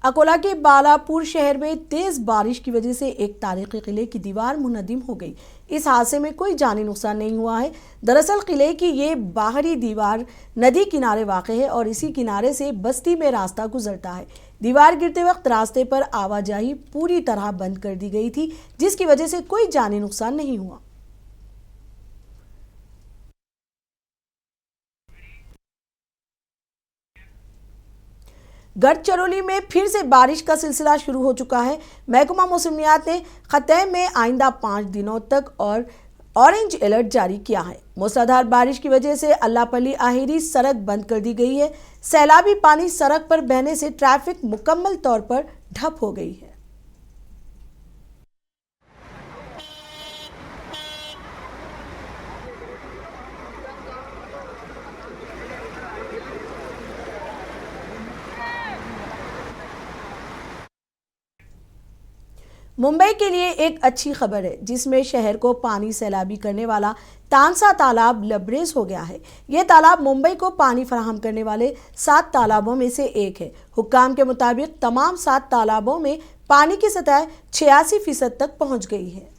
अकोला के बालापुर शहर में तेज बारिश की वजह से एक तारीखी किले की दीवार मुनहदिम हो गई। इस हादसे में कोई जानी नुकसान नहीं हुआ है। दरअसल किले की ये बाहरी दीवार नदी किनारे वाक़ है और इसी किनारे से बस्ती में रास्ता गुजरता है। दीवार गिरते वक्त रास्ते पर आवाजाही पूरी तरह बंद कर दी गई थी, जिसकी वजह से कोई जानी नुकसान नहीं हुआ। गढ़चिरौली में फिर से बारिश का सिलसिला शुरू हो चुका है। महकमा मौसमियात ने खत्ते में आइंदा 5 दिनों तक और ऑरेंज अलर्ट जारी किया है। मूसलाधार बारिश की वजह से अल्लापल्ली आहिरी सड़क बंद कर दी गई है। सैलाबी पानी सड़क पर बहने से ट्रैफिक मुकम्मल तौर पर ठप हो गई है। मुंबई के लिए एक अच्छी खबर है, जिसमें शहर को पानी सैलाबी करने वाला तानसा तालाब लबरेज हो गया है। यह तालाब मुंबई को पानी फराहम करने वाले 7 तालाबों में से एक है। हुक्काम के मुताबिक तमाम 7 तालाबों में पानी की सतह 86% तक पहुंच गई है।